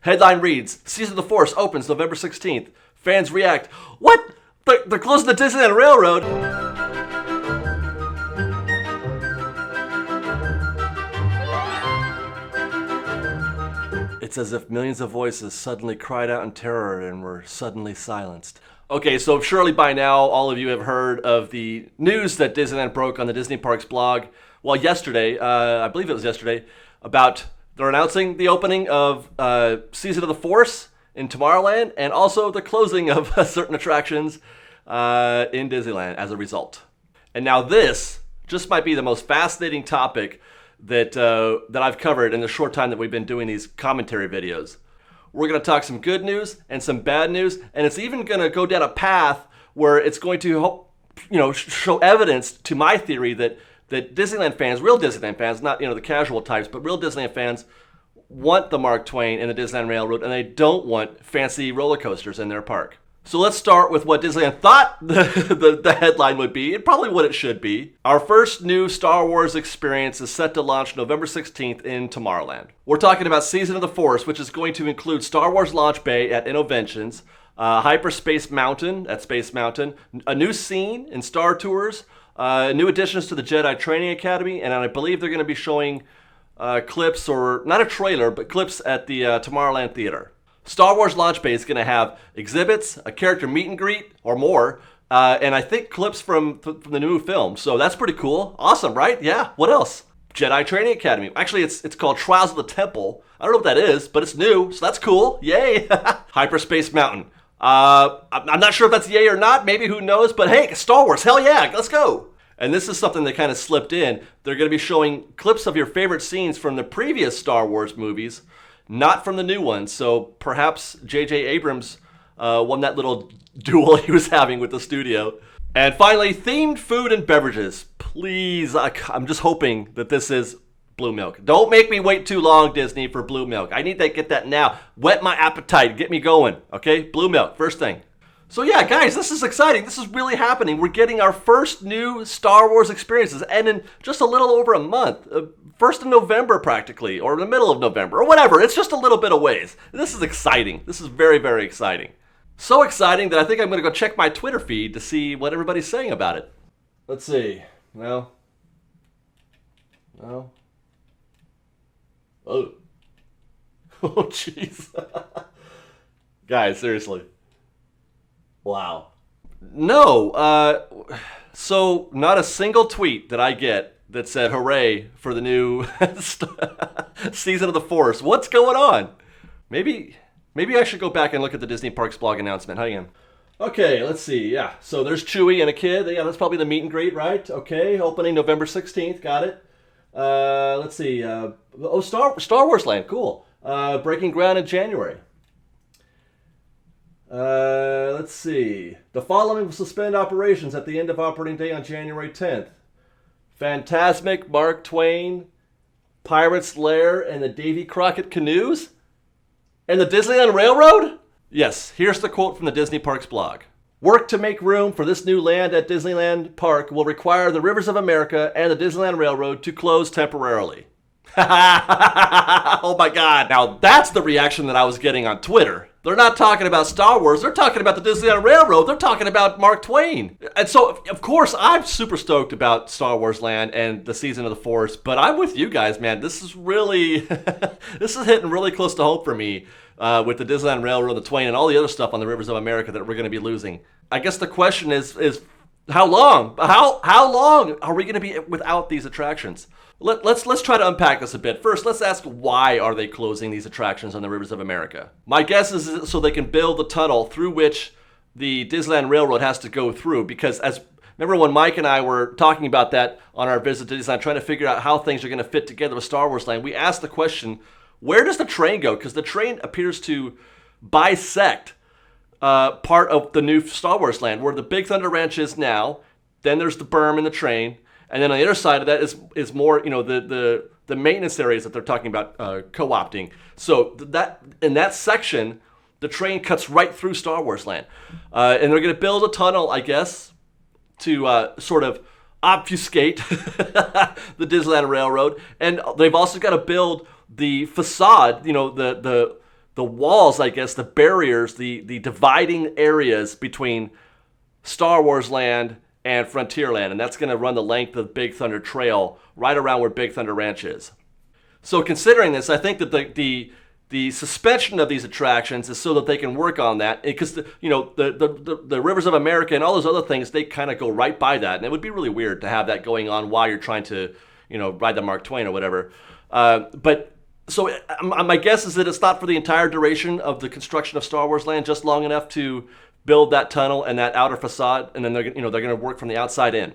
Headline reads, Season of the Force opens November 16th. Fans react, what? They're closing the Disneyland Railroad. It's as if millions of voices suddenly cried out in terror and were suddenly silenced. Okay, so surely by now all of you have heard of the news that Disneyland broke on the Disney Parks blog. Well, yesterday, I believe it was yesterday, about they're announcing the opening of Season of the Force in Tomorrowland and also the closing of certain attractions in Disneyland as a result. And now this just might be the most fascinating topic that I've covered in the short time that we've been doing these commentary videos. We're going to talk some good news and some bad news, and it's even going to go down a path where it's going to help, show evidence to my theory that Disneyland fans, real Disneyland fans, not the casual types, but real Disneyland fans want the Mark Twain and the Disneyland Railroad, and they don't want fancy roller coasters in their park. So let's start with what Disneyland thought the headline would be, and probably what it should be. Our first new Star Wars experience is set to launch November 16th in Tomorrowland. We're talking about Season of the Force, which is going to include Star Wars Launch Bay at Innoventions, Hyperspace Mountain at Space Mountain, a new scene in Star Tours, new additions to the Jedi Training Academy, and I believe they're going to be showing clips, or not a trailer, but clips at the Tomorrowland Theater. Star Wars Launch Bay is going to have exhibits, a character meet and greet, or more, and I think clips from the new film. So that's pretty cool. Awesome, right? Yeah. What else? Jedi Training Academy. Actually, it's called Trials of the Temple. I don't know what that is, but it's new, so that's cool. Yay! Hyperspace Mountain. I'm not sure if that's yay or not. Maybe, who knows? But hey, Star Wars. Hell yeah, let's go. And this is something that kind of slipped in. They're going to be showing clips of your favorite scenes from the previous Star Wars movies, not from the new ones. So perhaps J.J. Abrams won that little duel he was having with the studio. And finally, themed food and beverages. Please, I'm just hoping that this is blue milk. Don't make me wait too long, Disney, for blue milk. I need to get that now. Whet my appetite. Get me going. Okay? Blue milk, first thing. So yeah, guys, this is exciting. This is really happening. We're getting our first new Star Wars experiences, and in just a little over a month. First of November, practically, or in the middle of November, or whatever. It's just a little bit of ways. This is exciting. This is very, very exciting. So exciting that I think I'm going to go check my Twitter feed to see what everybody's saying about it. Let's see. No. Oh. Oh, jeez. Guys, seriously. Wow. No, so not a single tweet that I get that said hooray for the new Season of the Force. What's going on? Maybe I should go back and look at the Disney Parks blog announcement. Hang on. Okay, let's see. Yeah, so there's Chewie and a kid. Yeah, that's probably the meet and greet, right? Okay, opening November 16th. Got it. Let's see. Star Wars Land. Cool. Breaking ground in January. Let's see. The following will suspend operations at the end of operating day on January 10th. Fantasmic, Mark Twain, Pirate's Lair, and the Davy Crockett Canoes? And the Disneyland Railroad? Yes, here's the quote from the Disney Parks blog. Work to make room for this new land at Disneyland Park will require the Rivers of America and the Disneyland Railroad to close temporarily. Oh my God. Now that's the reaction that I was getting on Twitter. They're not talking about Star Wars. They're talking about the Disneyland Railroad. They're talking about Mark Twain. And so, of course, I'm super stoked about Star Wars Land and the Season of the Force, but I'm with you guys, man. This is really, this is hitting really close to home for me with the Disneyland Railroad, the Twain, and all the other stuff on the Rivers of America that we're going to be losing. I guess the question is how long? How long are we going to be without these attractions? Let's try to unpack this a bit. First, let's ask, why are they closing these attractions on the Rivers of America? My guess is so they can build the tunnel through which the Disneyland Railroad has to go through. Because remember when Mike and I were talking about that on our visit to Disneyland, trying to figure out how things are going to fit together with Star Wars Land, we asked the question, where does the train go? Because the train appears to bisect part of the new Star Wars Land, where the Big Thunder Ranch is now. Then there's the berm and the train. And then on the other side of that is more, the maintenance areas that they're talking about co-opting. So that in that section, the train cuts right through Star Wars Land. And they're going to build a tunnel, I guess, to sort of obfuscate the Disneyland Railroad. And they've also got to build the facade, the the walls, I guess, the barriers, the dividing areas between Star Wars Land and Frontierland, and that's going to run the length of Big Thunder Trail right around where Big Thunder Ranch is. So considering this, I think that the suspension of these attractions is so that they can work on that, because the Rivers of America and all those other things, they kind of go right by that, and it would be really weird to have that going on while you're trying to ride the Mark Twain or whatever. But so my guess is that it's not for the entire duration of the construction of Star Wars Land, just long enough to build that tunnel and that outer facade, and then they're going to work from the outside in.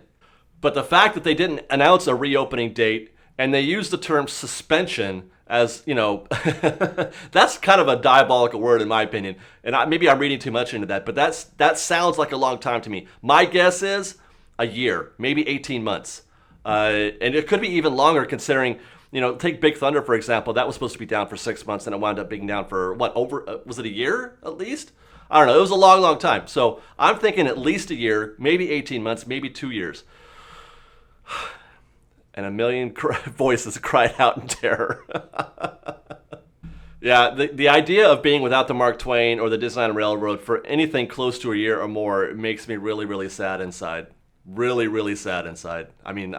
But the fact that they didn't announce a reopening date and they used the term suspension as, that's kind of a diabolical word in my opinion. And maybe I'm reading too much into that, but that sounds like a long time to me. My guess is a year, maybe 18 months. And it could be even longer considering, take Big Thunder, for example. That was supposed to be down for 6 months and it wound up being down for, was it a year at least? I don't know. It was a long, long time. So I'm thinking at least a year, maybe 18 months, maybe 2 years. And a million voices cried out in terror. Yeah, the idea of being without the Mark Twain or the Disneyland Railroad for anything close to a year or more makes me really, really sad inside. Really, really sad inside. I mean,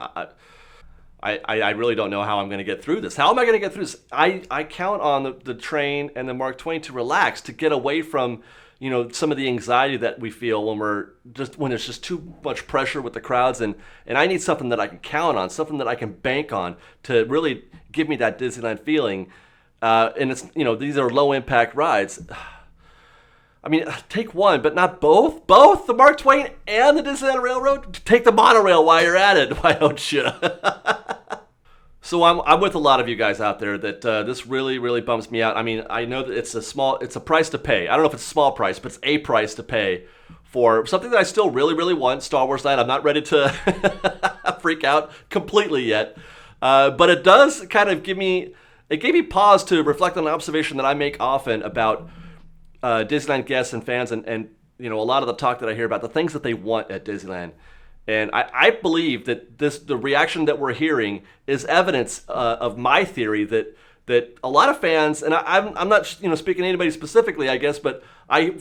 I really don't know how I'm going to get through this. How am I going to get through this? I count on the train and the Mark Twain to relax, to get away from some of the anxiety that we feel when there's just too much pressure with the crowds, and I need something that I can count on, something that I can bank on to really give me that Disneyland feeling. And it's these are low impact rides. I mean, take one, but not both. Both the Mark Twain and the Disneyland Railroad. Take the monorail while you're at it. Why don't you? So I'm with a lot of you guys out there that this really, really bums me out. I mean, I know that it's a price to pay. I don't know if it's a small price, but it's a price to pay for something that I still really, really want, Star Wars Land. I'm not ready to freak out completely yet. But it does kind of gave me pause to reflect on an observation that I make often about Disneyland guests and fans and a lot of the talk that I hear about the things that they want at Disneyland. And I believe that the reaction that we're hearing is evidence of my theory that a lot of fans, and I'm not speaking to anybody specifically, I guess, but I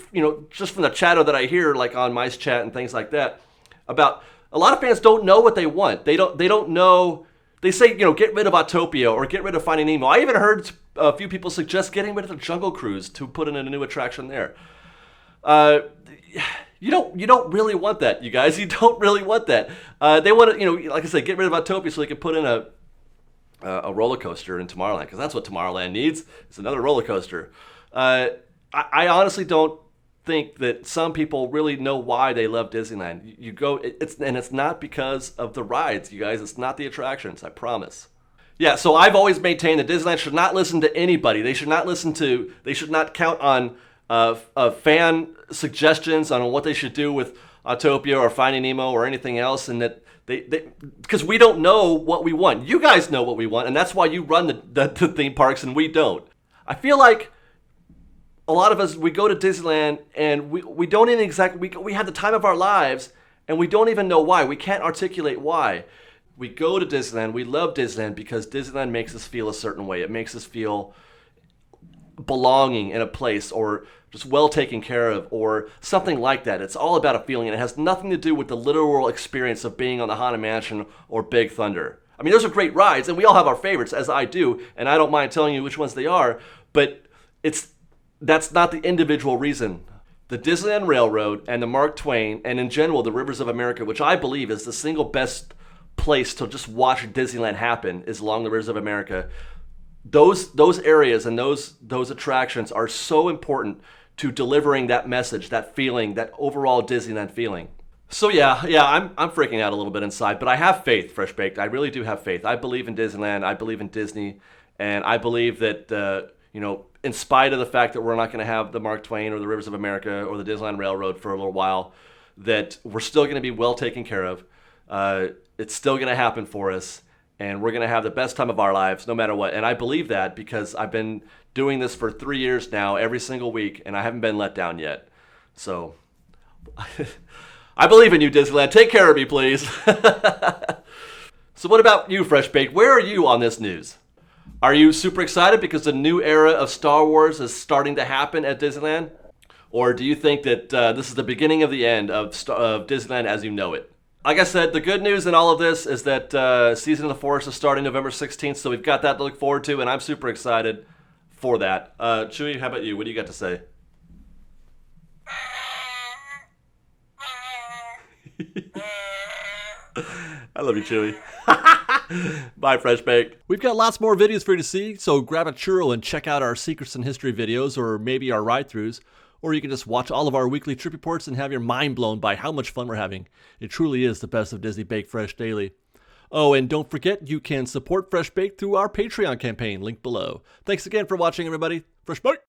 just from the chatter that I hear, like on Mice Chat and things like that, about a lot of fans don't know what they want. They don't know. They say get rid of Autopia or get rid of Finding Nemo. I even heard a few people suggest getting rid of the Jungle Cruise to put in a new attraction there. You don't really want that, you guys. You don't really want that. They want to, like I said, get rid of Autopia so they can put in a roller coaster in Tomorrowland, because that's what Tomorrowland needs. It's another roller coaster. I honestly don't think that some people really know why they love Disneyland. You go, it's not because of the rides, you guys. It's not the attractions, I promise. Yeah, so I've always maintained that Disneyland should not listen to anybody. They should not count on fan suggestions on what they should do with Autopia or Finding Nemo or anything else, and that because we don't know what we want. You guys know what we want, and that's why you run the theme parks and we don't. I feel like a lot of us, we go to Disneyland and we don't even we have the time of our lives and we don't even know why. We can't articulate why. We go to Disneyland, we love Disneyland because Disneyland makes us feel a certain way. It makes us feel belonging in a place, or just well taken care of, or something like that. It's all about a feeling, and it has nothing to do with the literal experience of being on the Haunted Mansion or Big Thunder. I mean, those are great rides, and we all have our favorites, as I do, and I don't mind telling you which ones they are, but that's not the individual reason. The Disneyland Railroad and the Mark Twain, and in general the Rivers of America, which I believe is the single best place to just watch Disneyland happen, is along the Rivers of America. Those areas and those attractions are so important to delivering that message, that feeling, that overall Disneyland feeling. So yeah, I'm freaking out a little bit inside, but I have faith, Fresh Baked. I really do have faith. I believe in Disneyland. I believe in Disney, and I believe that in spite of the fact that we're not going to have the Mark Twain or the Rivers of America or the Disneyland Railroad for a little while, that we're still going to be well taken care of. It's still going to happen for us. And we're going to have the best time of our lives no matter what. And I believe that because I've been doing this for 3 years now, every single week, and I haven't been let down yet. So I believe in you, Disneyland. Take care of me, please. So what about you, Fresh Baked? Where are you on this news? Are you super excited because the new era of Star Wars is starting to happen at Disneyland? Or do you think that this is the beginning of the end of Disneyland as you know it? Like I said, the good news in all of this is that Season of the Force is starting November 16th, so we've got that to look forward to, and I'm super excited for that. Chewie, how about you? What do you got to say? I love you, Chewie. Bye, Fresh Baked. We've got lots more videos for you to see, so grab a churro and check out our Secrets in History videos, or maybe our ride-throughs. Or you can just watch all of our weekly trip reports and have your mind blown by how much fun we're having. It truly is the best of Disney Baked Fresh Daily. Oh, and don't forget, you can support Fresh Baked through our Patreon campaign, link below. Thanks again for watching, everybody. Fresh Baked!